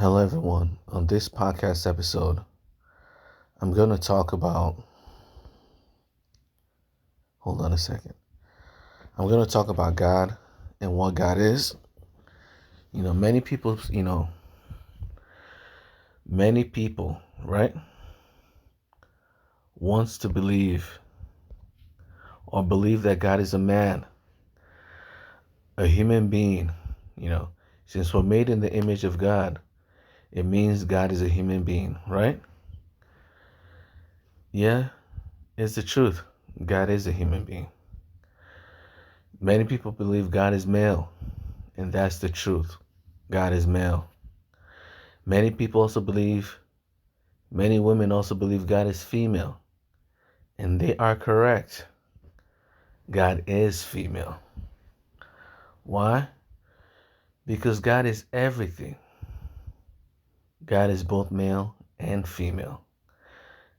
Hello, everyone. On this podcast episode, I'm going to talk about. Hold on a second. I'm going to talk about God and what God is. Many people, right, wants to believe that God is a man, a human being. Since we're made in the image of God, it means God is a human being, right? Yeah, it's the truth. God is a human being. Many people believe God is male, and that's the truth. God is male. Many women also believe God is female, and they are correct. God is female. Why? Because God is everything. God is both male and female.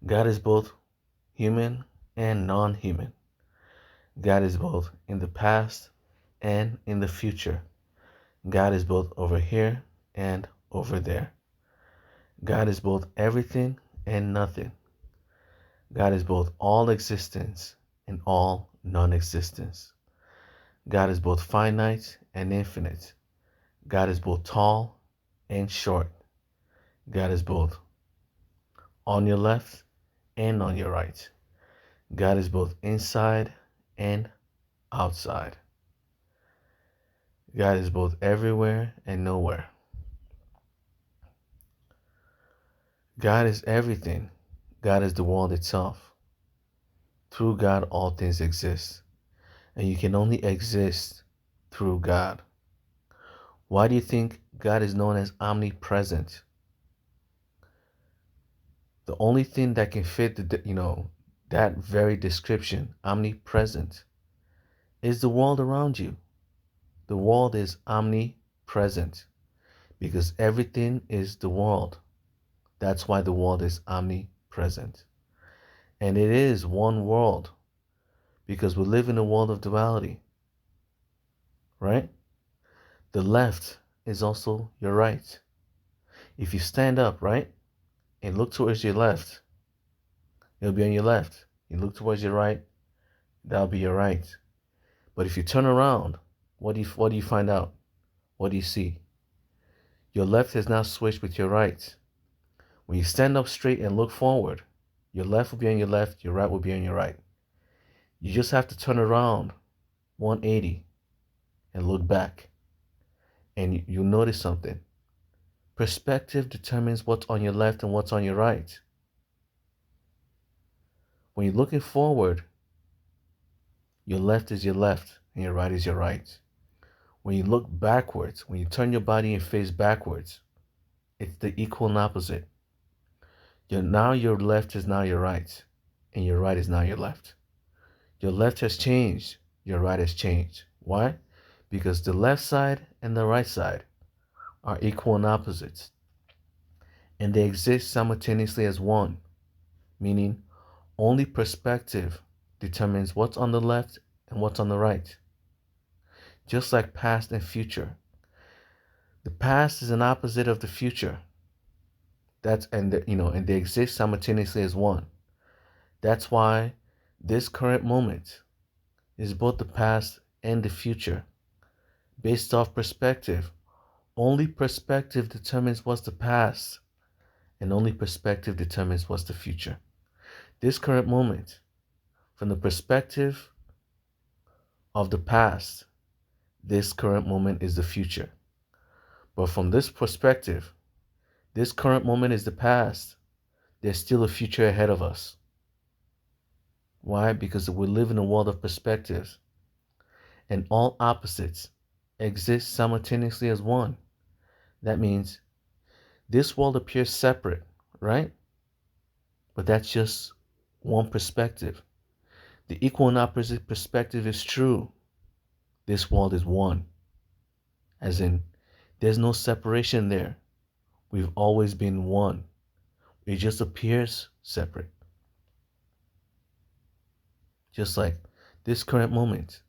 God is both human and non-human. God is both in the past and in the future. God is both over here and over there. God is both everything and nothing. God is both all existence and all non-existence. God is both finite and infinite. God is both tall and short. God is both on your left and on your right. God is both inside and outside. God is both everywhere and nowhere. God is everything. God is the world itself. Through God, all things exist. And you can only exist through God. Why do you think God is known as omnipresent? The only thing that can fit that very description, omnipresent, is the world around you. The world is omnipresent because everything is the world. That's why the world is omnipresent. And it is one world because we live in a world of duality, right? The left is also your right. If you stand up, right, and look towards your left, it'll be on your left. You look towards your right, that'll be your right. But if you turn around, what do you find out? What do you see? Your left has now switched with your right. When you stand up straight and look forward, your left will be on your left, your right will be on your right. You just have to turn around 180 and look back. And you'll notice something. Perspective determines what's on your left and what's on your right. When you're looking forward, your left is your left and your right is your right. When you look backwards, when you turn your body and face backwards, it's the equal and opposite. Now your left is now your right, and your right is now your left. Your left has changed, your right has changed. Why? Because the left side and the right side are equal and opposites, and they exist simultaneously as one, meaning only perspective determines what's on the left and what's on the right. Just like past and future. The past is an opposite of the future. And they exist simultaneously as one. That's why this current moment is both the past and the future. Based off perspective. Only perspective determines what's the past, and only perspective determines what's the future. This current moment, from the perspective of the past, this current moment is the future. But from this perspective, this current moment is the past. There's still a future ahead of us. Why? Because we live in a world of perspectives, and all opposites exist simultaneously as one. That means this world appears separate, right? But that's just one perspective. The equal and opposite perspective is true. This world is one. As in, there's no separation there. We've always been one. It just appears separate. Just like this current moment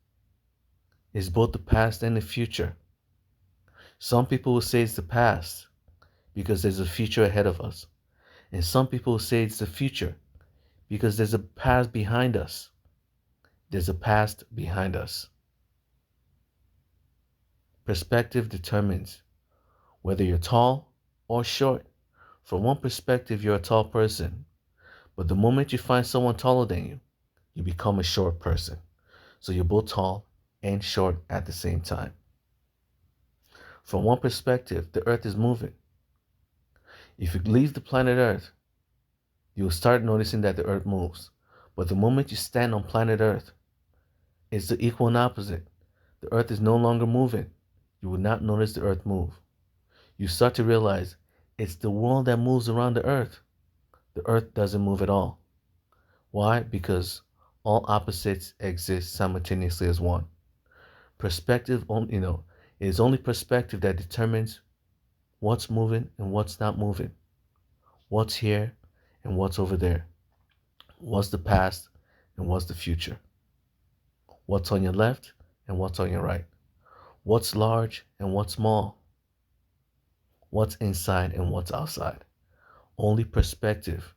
is both the past and the future. Some people will say it's the past because there's a future ahead of us. And some people say it's the future because there's a past behind us. There's a past behind us. Perspective determines whether you're tall or short. From one perspective, you're a tall person, but the moment you find someone taller than you, you become a short person. So you're both tall and short at the same time. From one perspective, the earth is moving. If you leave the planet Earth, you will start noticing that the earth moves. But the moment you stand on planet Earth, it's the equal and opposite. The earth is no longer moving. You will not notice the earth move. You start to realize it's the world that moves around the earth. The earth doesn't move at all. Why? Because all opposites exist simultaneously as one. Perspective, it is only perspective that determines what's moving and what's not moving. What's here and what's over there. What's the past and what's the future. What's on your left and what's on your right. What's large and what's small. What's inside and what's outside. Only perspective.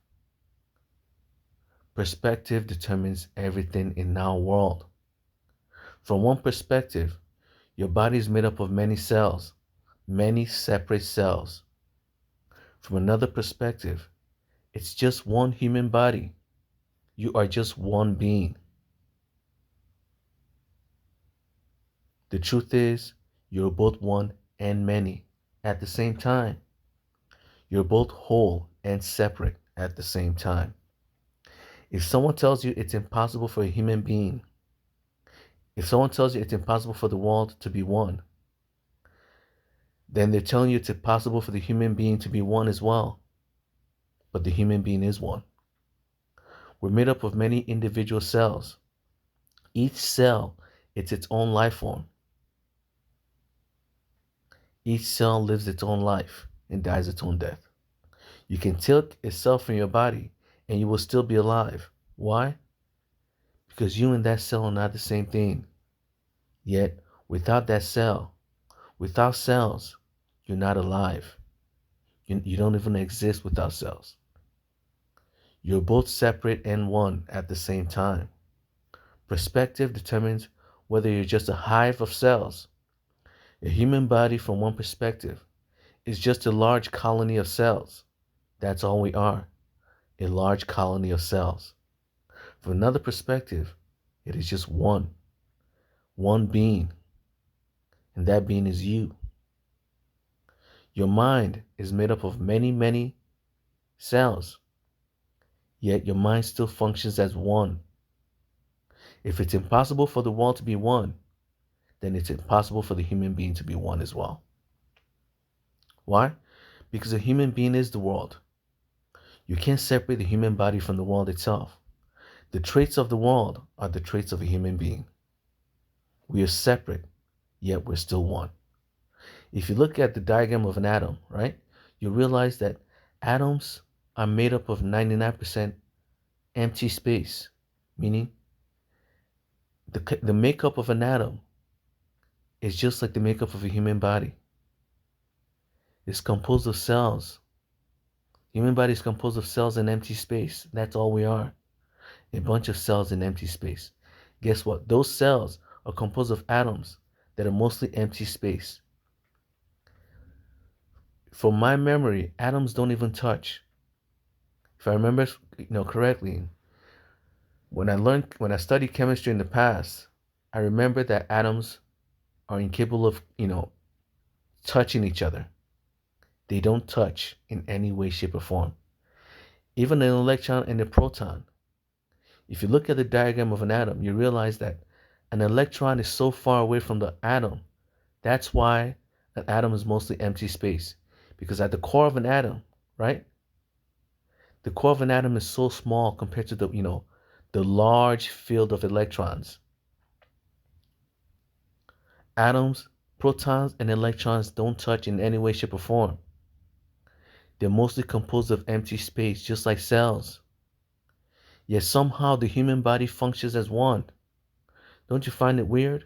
Perspective determines everything in our world. From one perspective, your body is made up of many cells, many separate cells. From another perspective, it's just one human body. You are just one being. The truth is, you're both one and many at the same time. You're both whole and separate at the same time. If someone tells you it's impossible for a human being, if someone tells you it's impossible for the world to be one, then they're telling you it's impossible for the human being to be one as well. But the human being is one. We're made up of many individual cells. Each cell, it's its own life form. Each cell lives its own life and dies its own death. You can take a cell from your body and you will still be alive. Why? Because you and that cell are not the same thing. Yet, without that cell, without cells, you're not alive. You don't even exist without cells. You're both separate and one at the same time. Perspective determines whether you're just a hive of cells. A human body, from one perspective, is just a large colony of cells. That's all we are, a large colony of cells. From another perspective, it is just one being, and that being is you. Your mind is made up of many, many cells, yet your mind still functions as one. If it's impossible for the world to be one, then it's impossible for the human being to be one as well. Why? Because a human being is the world. You can't separate the human body from the world itself. The traits of the world are the traits of a human being. We are separate, yet we're still one. If you look at the diagram of an atom, right, you realize that atoms are made up of 99% empty space, meaning the makeup of an atom is just like the makeup of a human body. It's composed of cells. Human body is composed of cells and empty space. That's all we are. A bunch of cells in empty space. Guess what? Those cells are composed of atoms that are mostly empty space. From my memory, atoms don't even touch. If I remember, correctly, when I studied chemistry in the past, I remember that atoms are incapable of, touching each other. They don't touch in any way, shape, or form. Even an electron and a proton. If you look at the diagram of an atom, you realize that an electron is so far away from the atom. That's why an atom is mostly empty space. Because at the core of an atom, right? The core of an atom is so small compared to the large field of electrons. Atoms, protons, and electrons don't touch in any way, shape, or form. They're mostly composed of empty space, just like cells. Yet somehow the human body functions as one. Don't you find it weird?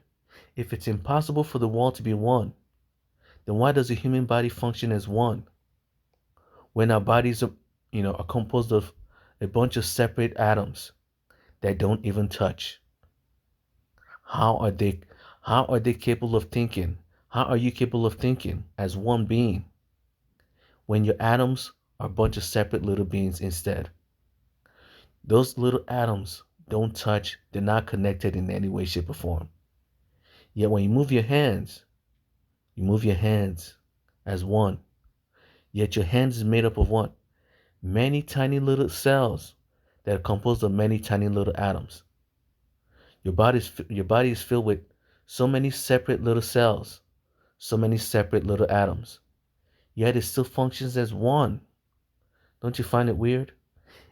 If it's impossible for the world to be one, then why does the human body function as one? when our bodies are, are composed of a bunch of separate atoms that don't even touch? How are they how are they capable of thinking? How are you capable of thinking as one being when your atoms are a bunch of separate little beings instead? Those little atoms don't touch, they're not connected in any way, shape, or form. Yet when you move your hands as one. Yet your hands is made up of what? Many tiny little cells that are composed of many tiny little atoms. Your body is filled with so many separate little cells, so many separate little atoms. Yet it still functions as one. Don't you find it weird?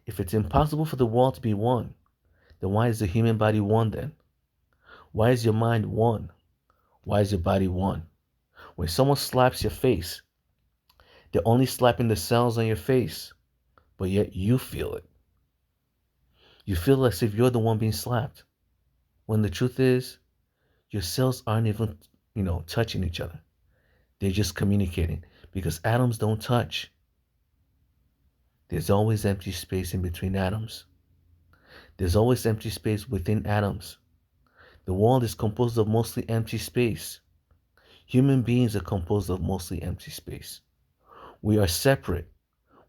If it's impossible for the world to be one, then why is the human body one then? Why is your mind one? Why is your body one? When someone slaps your face, they're only slapping the cells on your face, but yet you feel it. You feel as if you're the one being slapped. When the truth is, your cells aren't even, touching each other. They're just communicating because atoms don't touch. There's always empty space in between atoms. There's always empty space within atoms. The world is composed of mostly empty space. Human beings are composed of mostly empty space. We are separate.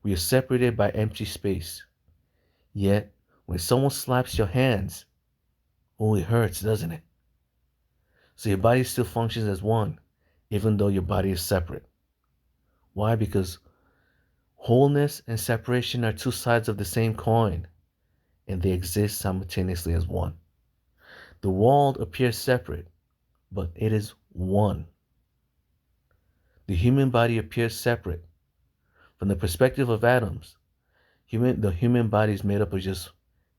We are separated by empty space. Yet, when someone slaps your hands, oh, it hurts, doesn't it? So your body still functions as one, even though your body is separate. Why? Because wholeness and separation are two sides of the same coin, and they exist simultaneously as one. The world appears separate, but it is one. The human body appears separate. From the perspective of atoms, the human body is made up of just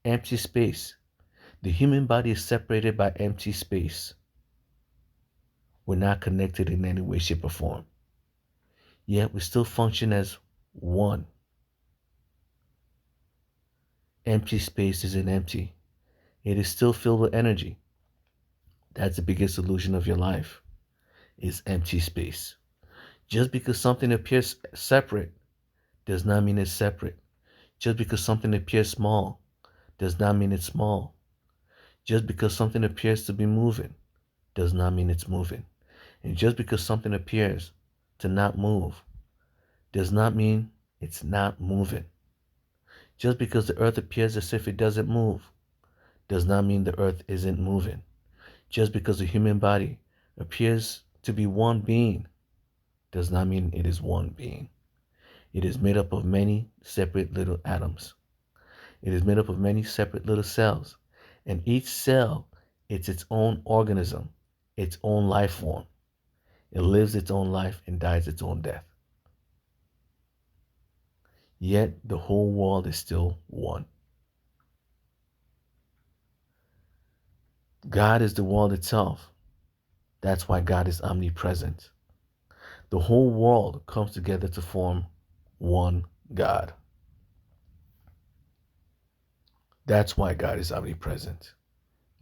empty space. The human body is separated by empty space. We're not connected in any way, shape, or form. Yet we still function as one. Empty space isn't empty. It is still filled with energy. That's the biggest illusion of your life, is empty space. Just because something appears separate does not mean it's separate. Just because something appears small does not mean it's small. Just because something appears to be moving does not mean it's moving. And just because something appears to not move does not mean it's not moving. Just because the earth appears as if it doesn't move does not mean the earth isn't moving. Just because the human body appears to be one being does not mean it is one being. It is made up of many separate little atoms. It is made up of many separate little cells. And each cell, it's its own organism, its own life form. It lives its own life and dies its own death. Yet the whole world is still one. God is the world itself. That's why God is omnipresent. The whole world comes together to form one God. That's why God is omnipresent.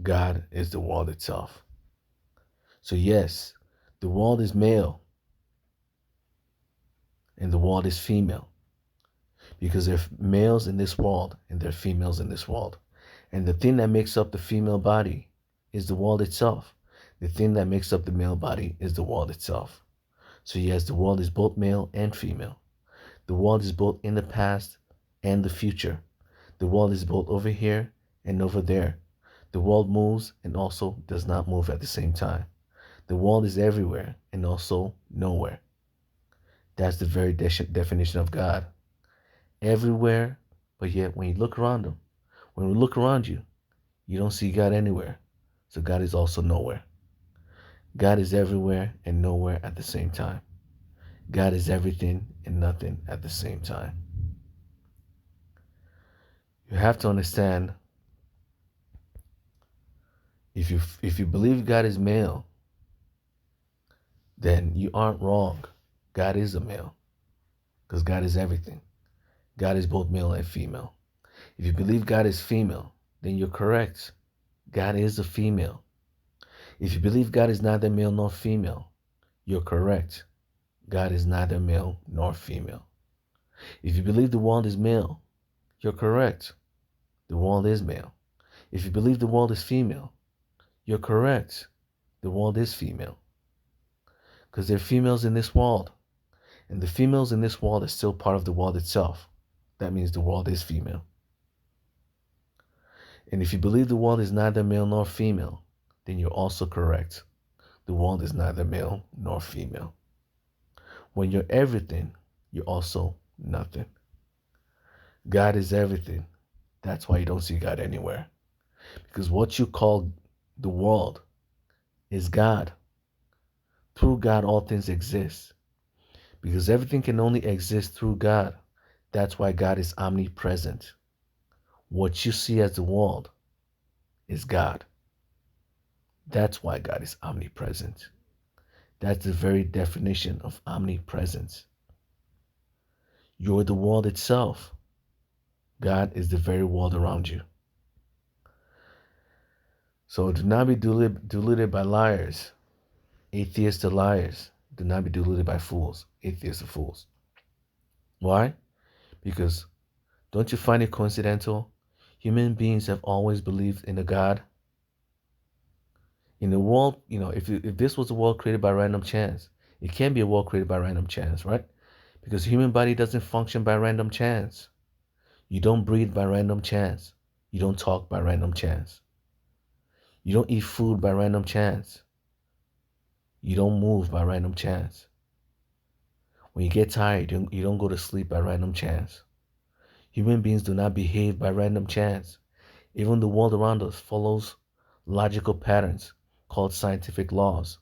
God is the world itself. So yes, the world is male and the world is female, because there are males in this world and there are females in this world. And the thing that makes up the female body is the world itself. The thing that makes up the male body is the world itself. So yes, the world is both male and female. The world is both in the past and the future. The world is both over here and over there. The world moves and also does not move at the same time. The world is everywhere and also nowhere. That's the very definition of God. Everywhere, but yet when you look around him, when we look around you, you don't see God anywhere. So God is also nowhere. God is everywhere and nowhere at the same time. God is everything and nothing at the same time. You have to understand, if you believe God is male, then you aren't wrong. God is a male, because God is everything. God is both male and female. If you believe God is female, then you're correct. God is a female. If you believe God is neither male nor female, you're correct. God is neither male nor female. If you believe the world is male, you're correct. The world is male. If you believe the world is female, you're correct. The world is female. Because there are females in this world. And the females in this world are still part of the world itself. That means the world is female. And if you believe the world is neither male nor female, then you're also correct. The world is neither male nor female. When you're everything, you're also nothing. God is everything. That's why you don't see God anywhere. Because what you call the world is God. Through God, all things exist. Because everything can only exist through God. That's why God is omnipresent. What you see as the world is God. That's why God is omnipresent. That's the very definition of omnipresence. You're the world itself. God is the very world around you. So do not be deluded by liars. Atheists are liars. Do not be deluded by fools. Atheists are fools. Why? Because don't you find it coincidental? Human beings have always believed in a God. In the world, if this was a world created by random chance, it can't be a world created by random chance, right? Because the human body doesn't function by random chance. You don't breathe by random chance. You don't talk by random chance. You don't eat food by random chance. You don't move by random chance. When you get tired, you don't go to sleep by random chance. Human beings do not behave by random chance. Even the world around us follows logical patterns called scientific laws.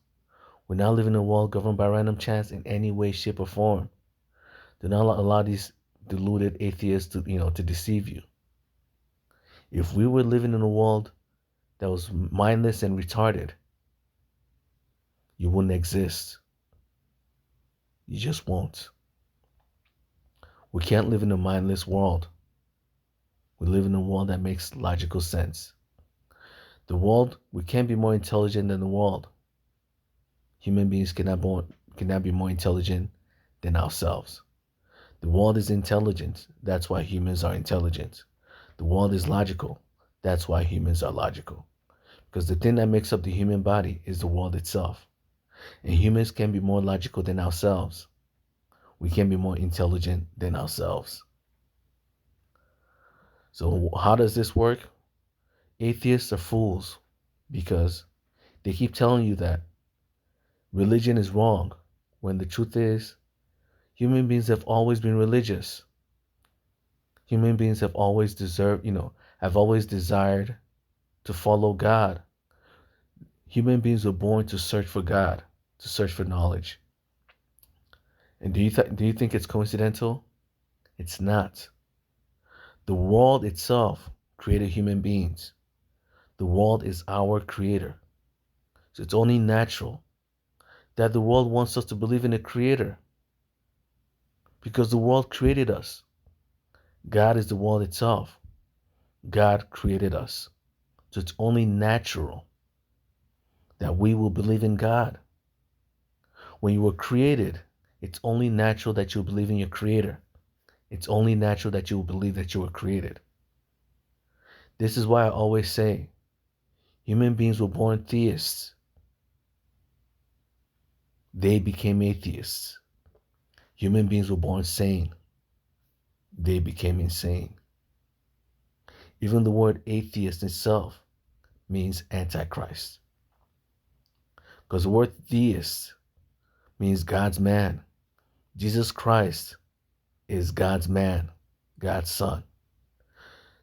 We're not living in a world governed by random chance in any way, shape, or form. Do not allow these deluded atheists to deceive you. If we were living in a world that was mindless and retarded, you wouldn't exist. You just won't. We can't live in a mindless world. We live in a world that makes logical sense. We can't be more intelligent than the world. Human beings cannot be more intelligent than ourselves. The world is intelligent. That's why humans are intelligent. The world is logical. That's why humans are logical. Because the thing that makes up the human body is the world itself. And humans can be more logical than ourselves. We can be more intelligent than ourselves. So how does this work? Atheists are fools because they keep telling you that religion is wrong when the truth is human beings have always been religious. Human beings have always have always desired to follow God. Human beings were born to search for God, to search for knowledge. And do you think it's coincidental? It's not. The world itself created human beings. The world is our creator. So it's only natural that the world wants us to believe in a creator because the world created us. God is the world itself. God created us. So it's only natural that we will believe in God. When you were created, it's only natural that you believe in your creator. It's only natural that you will believe that you were created. This is why I always say human beings were born theists. They became atheists. Human beings were born sane. They became insane. Even the word atheist itself means Antichrist. Because the word theist means God's man. Jesus Christ is God's man, God's son.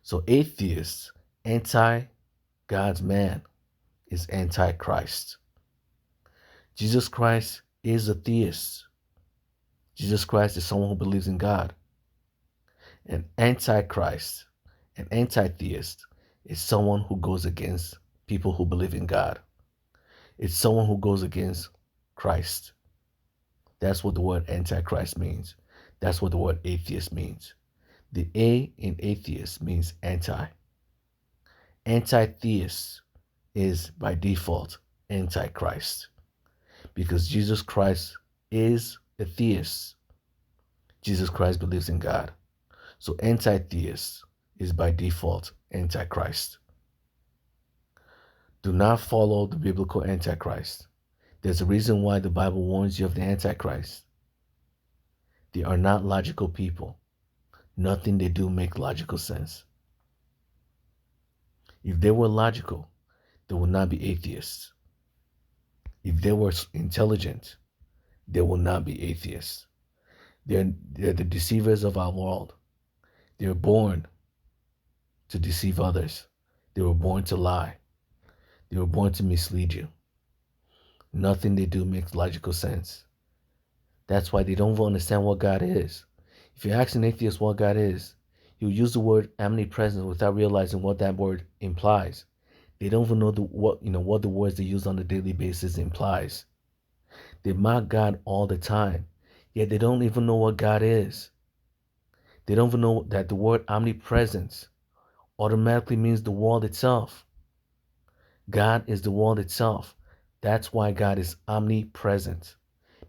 So atheist, anti-God's man, is Antichrist. Jesus Christ is a theist. Jesus Christ is someone who believes in God. An Antichrist, an anti-theist, is someone who goes against people who believe in God. It's someone who goes against Christ. That's what the word Antichrist means. That's what the word atheist means. The A in atheist means anti. Anti-theist is by default Antichrist because Jesus Christ is a theist. Jesus Christ believes in God. So anti-theist is by default Antichrist. Do not follow the biblical Antichrist. There's a reason why the Bible warns you of the Antichrist. They are not logical people. Nothing they do makes logical sense. If they were logical, they would not be atheists. If they were intelligent, they will not be atheists. They're the deceivers of our world. They're born to deceive others. They were born to lie. They were born to mislead you. Nothing they do makes logical sense. That's why they don't understand what God is. If you ask an atheist what God is, he'll use the word omnipresent without realizing what that word implies. They don't even know what the words they use on a daily basis implies. They mock God all the time, yet they don't even know what God is. They don't even know that the word omnipresence automatically means the world itself. God is the world itself. That's why God is omnipresent,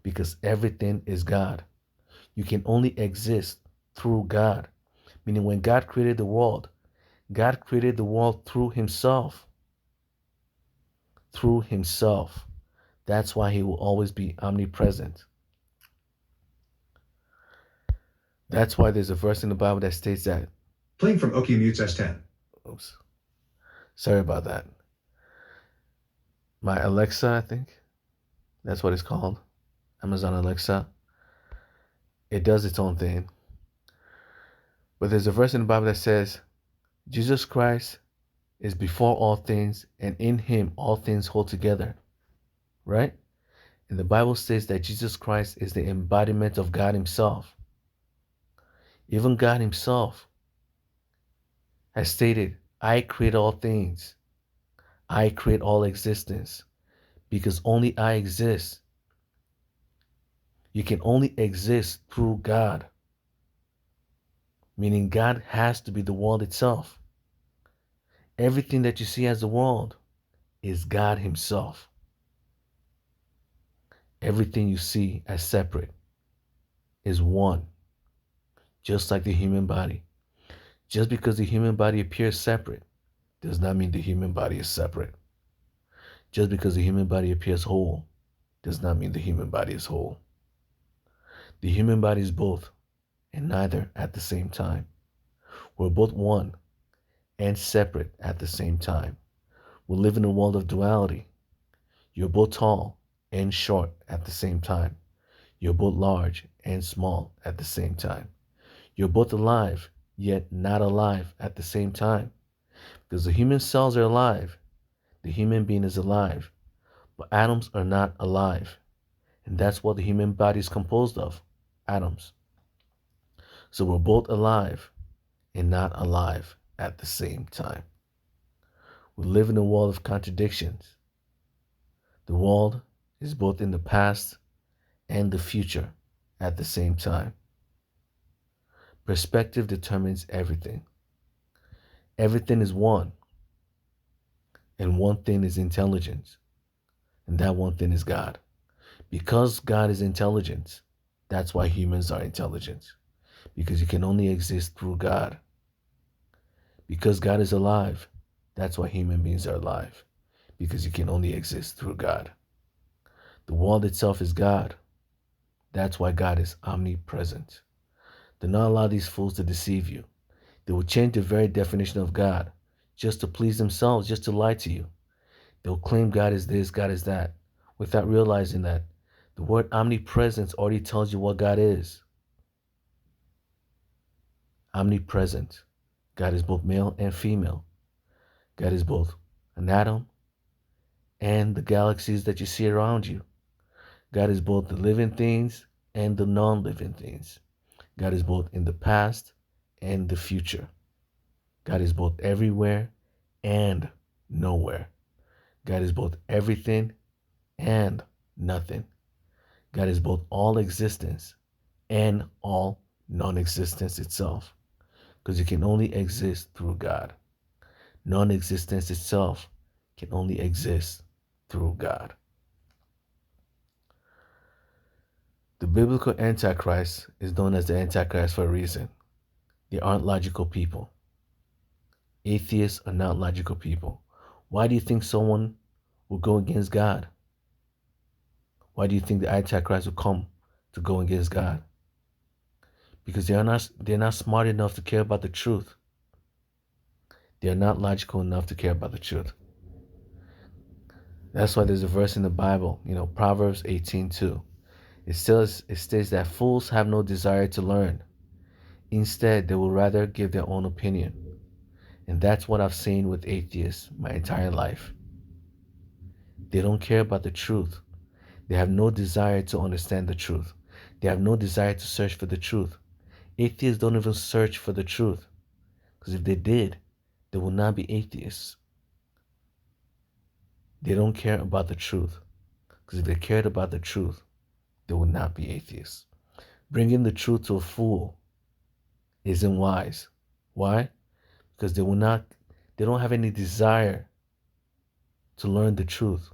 because everything is God. You can only exist through God. Meaning when God created the world through himself. Through himself. That's why he will always be omnipresent. That's why there's a verse in the Bible that states that. Playing from OK Mutes S10. Oops. Sorry about that. My Alexa, I think. That's what it's called. Amazon Alexa. It does its own thing. But there's a verse in the Bible that says, Jesus Christ is before all things, and in him all things hold together. Right? And the Bible says that Jesus Christ is the embodiment of God himself. Even God himself has stated, I create all things. I create all existence. Because only I exist. You can only exist through God. Meaning God has to be the world itself. Everything that you see as the world is God himself. Everything you see as separate is one. Just like the human body. Just because the human body appears separate does not mean the human body is separate. Just because the human body appears whole does not mean the human body is whole. The human body is both and neither at the same time. We're both one and separate at the same time. We live in a world of duality. You're both tall and short at the same time. You're both large and small at the same time. You're both alive, yet not alive at the same time. Because the human cells are alive. The human being is alive. But atoms are not alive. And that's what the human body is composed of, atoms. So we're both alive and not alive at the same time. We live in a world of contradictions. The world is both in the past and the future at the same time. Perspective determines everything. Everything is one. And one thing is intelligence. And that one thing is God. Because God is intelligence, that's why humans are intelligent. Because you can only exist through God. Because God is alive, that's why human beings are alive. Because you can only exist through God. The world itself is God. That's why God is omnipresent. Do not allow these fools to deceive you. They will change the very definition of God just to please themselves, just to lie to you. They'll claim God is this, God is that, without realizing that the word omnipresence already tells you what God is. Omnipresent. God is both male and female. God is both an atom and the galaxies that you see around you. God is both the living things and the non-living things. God is both in the past and the future. God is both everywhere and nowhere. God is both everything and nothing. God is both all existence and all non-existence itself. Because you can only exist through God. Non-existence itself can only exist through God. The biblical Antichrist is known as the Antichrist for a reason. They aren't logical people. Atheists are not logical people. Why do you think someone will go against God? Why do you think the Antichrist will come to go against God? Because they're not smart enough to care about the truth. They're not logical enough to care about the truth. That's why there's a verse in the Bible, Proverbs 18:2. It states that fools have no desire to learn. Instead, they will rather give their own opinion. And that's what I've seen with atheists my entire life. They don't care about the truth. They have no desire to understand the truth. They have no desire to search for the truth. Atheists don't even search for the truth. Because if they did, they would not be atheists. They don't care about the truth. Because if they cared about the truth, they would not be atheists. Bringing the truth to a fool isn't wise. Why? Because they don't have any desire to learn the truth.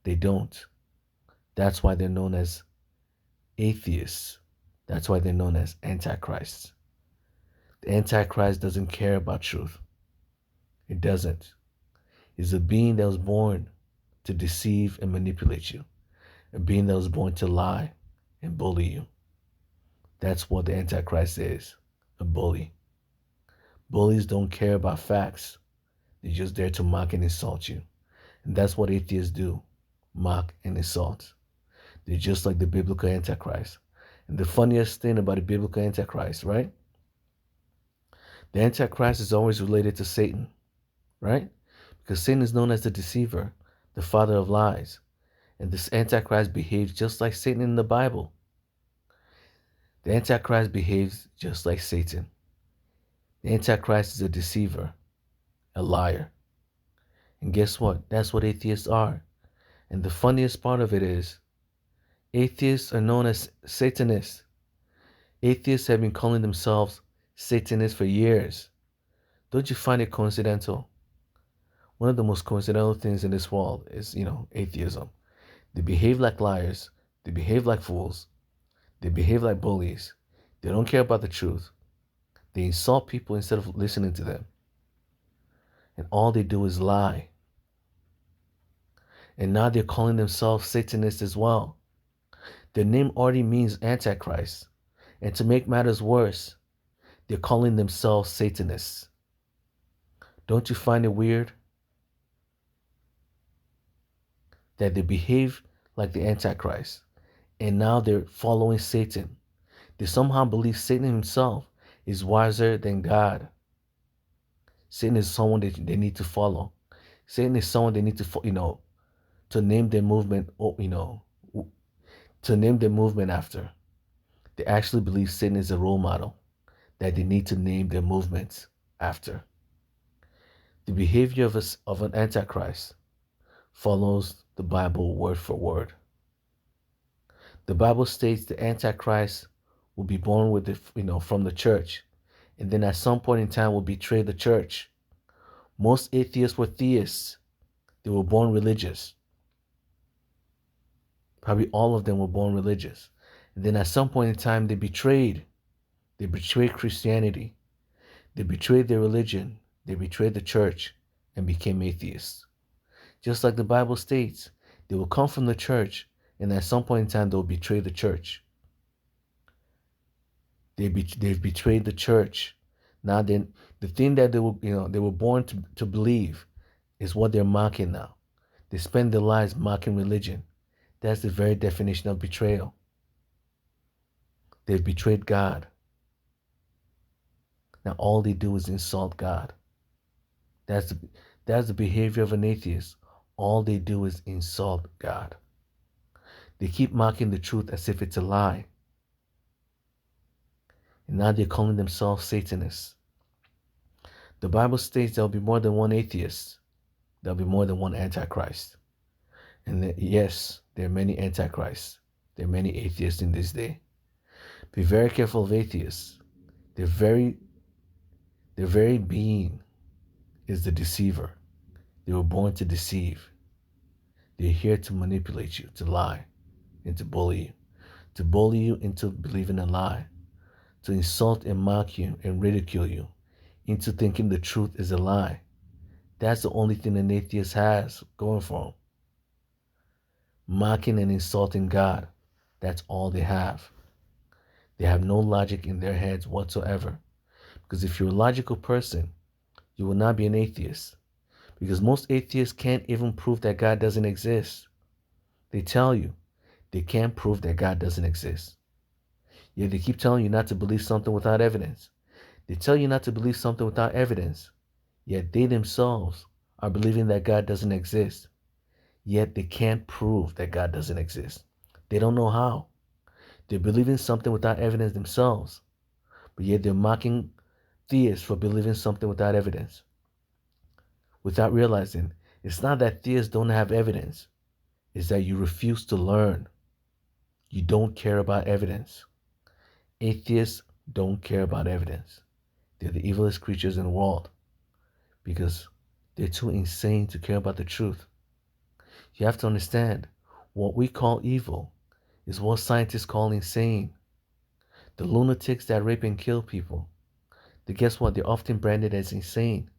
They don't. That's why they're known as atheists. That's why they're known as antichrists. The Antichrist doesn't care about truth. It doesn't. It's a being that was born to deceive and manipulate you. A being that was born to lie and bully you. That's what the Antichrist is. A bully. Bullies don't care about facts. They're just there to mock and insult you. And that's what atheists do. Mock and insult. They're just like the biblical Antichrist. And the funniest thing about the biblical Antichrist, right? The Antichrist is always related to Satan, right? Because Satan is known as the deceiver, the father of lies. And this Antichrist behaves just like Satan in the Bible. The Antichrist behaves just like Satan. The Antichrist is a deceiver, a liar. And guess what? That's what atheists are. And the funniest part of it is, atheists are known as Satanists. Atheists have been calling themselves Satanists for years. Don't you find it coincidental? One of the most coincidental things in this world is, atheism. They behave like liars. They behave like fools. They behave like bullies. They don't care about the truth. They insult people instead of listening to them. And all they do is lie. And now they're calling themselves Satanists as well. Their name already means Antichrist. And to make matters worse, they're calling themselves Satanists. Don't you find it weird that they behave like the Antichrist and now they're following Satan? They somehow believe Satan himself is wiser than God. Satan is someone that they need to follow. Satan is someone they need to, to name their movement, to name their movement after. They actually believe Satan is a role model that they need to name their movements after. The behavior of an Antichrist follows the Bible word for word. The Bible states the Antichrist will be born from the church, and then at some point in time will betray the church. Most atheists were theists. They were born religious. Probably all of them were born religious. And then at some point in time they betrayed. They betrayed Christianity. They betrayed their religion. They betrayed the church and became atheists. Just like the Bible states, they will come from the church, and at some point in time they'll betray the church. They've betrayed the church. Now then, the thing that they were born to believe is what they're mocking now. They spend their lives mocking religion. That's the very definition of betrayal. They've betrayed God. Now all they do is insult God. That's the behavior of an atheist. All they do is insult God. They keep mocking the truth as if it's a lie. And now they're calling themselves Satanists. The Bible states there'll be more than one atheist. There'll be more than one Antichrist. And yes, there are many Antichrists. There are many atheists in this day. Be very careful of atheists. Their very being is the deceiver. They were born to deceive. They're here to manipulate you, to lie, and to bully you, to bully you into believing a lie, to insult and mock you and ridicule you into thinking the truth is a lie. That's the only thing an atheist has going for them. Mocking and insulting God. That's all they have. They have no logic in their heads whatsoever. Because if you're a logical person, you will not be an atheist. Because most atheists can't even prove that God doesn't exist. They tell you they can't prove that God doesn't exist. Yet they keep telling you not to believe something without evidence. They tell you not to believe something without evidence. Yet they themselves are believing that God doesn't exist. Yet they can't prove that God doesn't exist. They don't know how. They're believing something without evidence themselves. But yet they're mocking theists for believing something without evidence. Without realizing, it's not that theists don't have evidence. It's that you refuse to learn. You don't care about evidence. Atheists don't care about evidence. They're the evilest creatures in the world because they're too insane to care about the truth. You have to understand, what we call evil is what scientists call insane. The lunatics that rape and kill people, guess what? They're often branded as insane.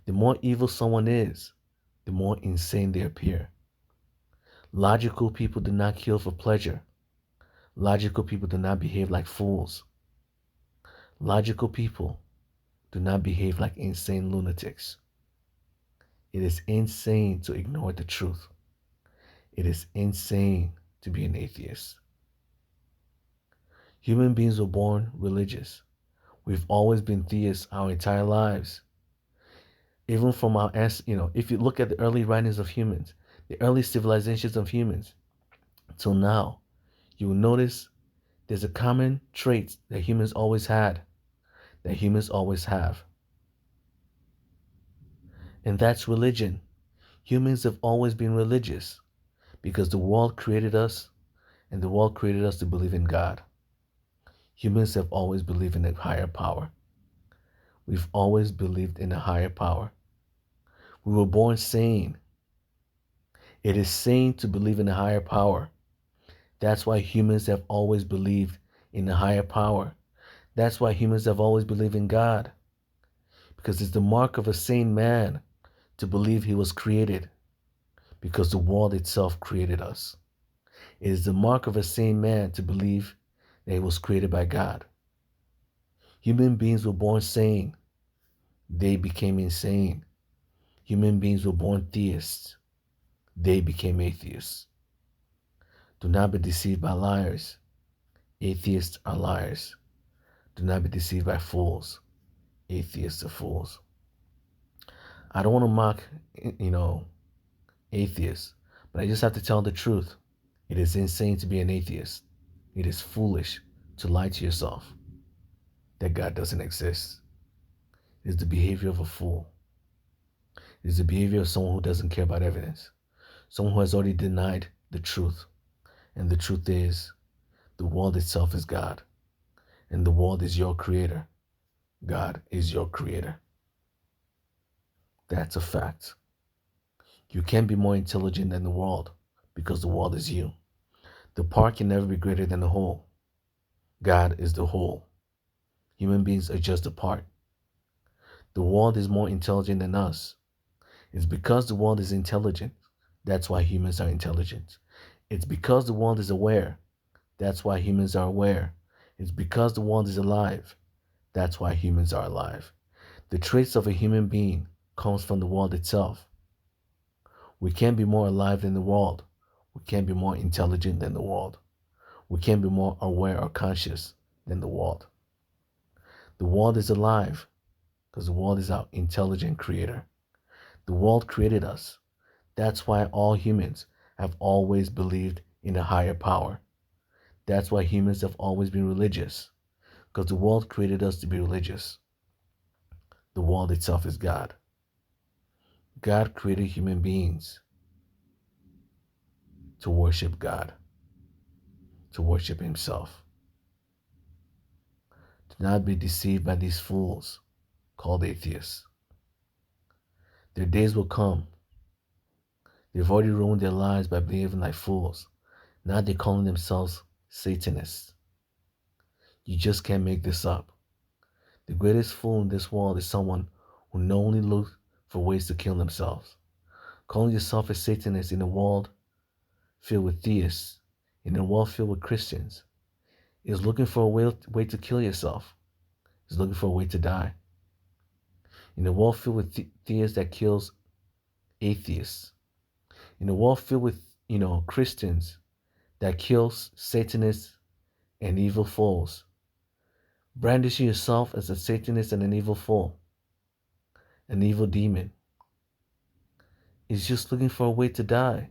The more evil someone is, the more insane they appear. Logical people do not kill for pleasure. Logical people do not behave like fools. Logical people do not behave like insane lunatics. It is insane to ignore the truth. It is insane to be an atheist. Human beings were born religious. We've always been theists our entire lives. Even from our if you look at the early writings of humans, the early civilizations of humans, till now, you will notice there's a common trait that humans always had, that humans always have. And that's religion. Humans have always been religious because the world created us and the world created us to believe in God. Humans have always believed in a higher power. We've always believed in a higher power. We were born sane. It is sane to believe in a higher power. That's why humans have always believed in a higher power. That's why humans have always believed in God. Because it's the mark of a sane man to believe he was created. Because the world itself created us. It is the mark of a sane man to believe that he was created by God. Human beings were born sane. They became insane. Human beings were born theists. They became atheists. Do not be deceived by liars. Atheists are liars. Do not be deceived by fools. Atheists are fools. I don't want to mock, atheists, but I just have to tell the truth. It is insane to be an atheist. It is foolish to lie to yourself that God doesn't exist. It is the behavior of a fool. It is the behavior of someone who doesn't care about evidence. Someone who has already denied the truth. And the truth is, the world itself is God. And the world is your creator. God is your creator. That's a fact. You can't be more intelligent than the world because the world is you. The part can never be greater than the whole. God is the whole. Human beings are just a part. The world is more intelligent than us. It's because the world is intelligent. That's why humans are intelligent. It's because the world is aware. That's why humans are aware. It's because the world is alive. That's why humans are alive. The traits of a human being comes from the world itself. We can't be more alive than the world. We can't be more intelligent than the world. We can't be more aware or conscious than the world. The world is alive because the world is our intelligent creator. The world created us. That's why all humans have always believed in a higher power. That's why humans have always been religious, because the world created us to be religious. The world itself is God. God created human beings to worship God, to worship himself. Do not be deceived by these fools called atheists. Their days will come. They've already ruined their lives by behaving like fools. Now they're calling themselves Satanists. You just can't make this up. The greatest fool in this world is someone who not only looks for ways to kill themselves. Calling yourself a Satanist in a world filled with theists, in a world filled with Christians, is looking for a way to kill yourself. Is looking for a way to die. In a world filled with theists that kills atheists. In a world filled with, Christians that kills Satanists and evil foes. Brandishing yourself as a Satanist and an evil foe, an evil demon, is just looking for a way to die.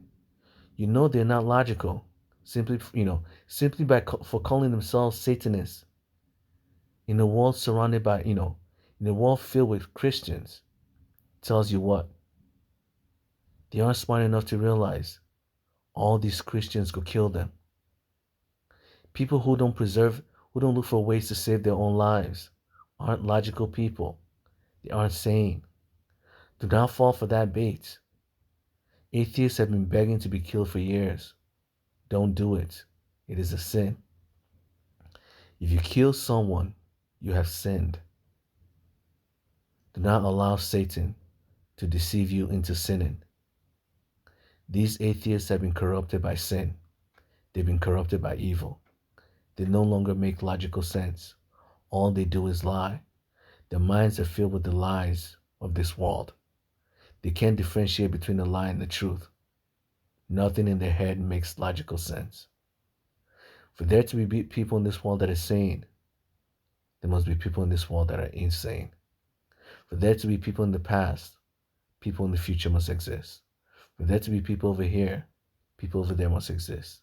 You know they're not logical. Simply for calling themselves Satanists in a world surrounded by, in a world filled with Christians, tells you what? They aren't smart enough to realize all these Christians could kill them. People who don't look for ways to save their own lives, aren't logical people. They aren't sane. Do not fall for that bait. Atheists have been begging to be killed for years. Don't do it. It is a sin. If you kill someone, you have sinned. Do not allow Satan to deceive you into sinning. These atheists have been corrupted by sin. They've been corrupted by evil. They no longer make logical sense. All they do is lie. Their minds are filled with the lies of this world. They can't differentiate between the lie and the truth. Nothing in their head makes logical sense. For there to be people in this world that are sane, there must be people in this world that are insane. For there to be people in the past, people in the future must exist. For there to be people over here, people over there must exist.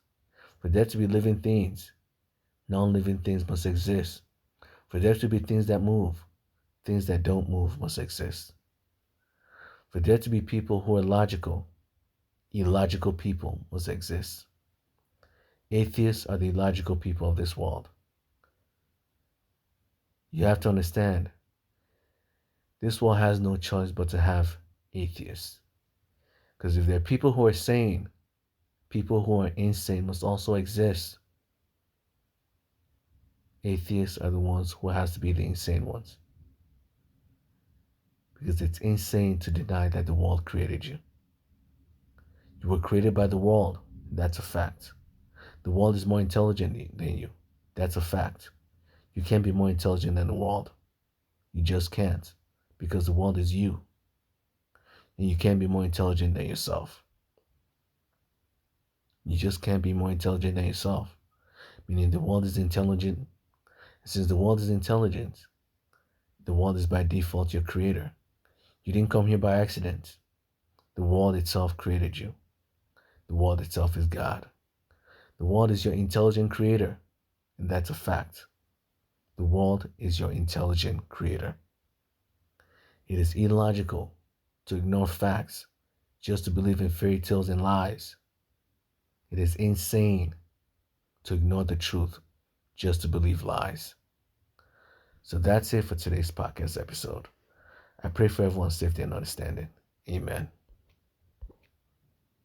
For there to be living things, non-living things must exist. For there to be things that move, things that don't move must exist. For there to be people who are logical, illogical people must exist. Atheists are the illogical people of this world. You have to understand, this world has no choice but to have atheists. Because if there are people who are sane, people who are insane must also exist. Atheists are the ones who has to be the insane ones. Because it's insane to deny that the world created you. You were created by the world. That's a fact. The world is more intelligent than you. That's a fact. You can't be more intelligent than the world. You just can't. Because the world is you. And you can't be more intelligent than yourself. You just can't be more intelligent than yourself. Meaning the world is intelligent. And since the world is intelligent, the world is by default your creator. You didn't come here by accident. The world itself created you. The world itself is God. The world is your intelligent creator. And that's a fact. The world is your intelligent creator. It is illogical to ignore facts just to believe in fairy tales and lies. It is insane to ignore the truth just to believe lies. So that's it for today's podcast episode. I pray for everyone's safety and understanding. Amen.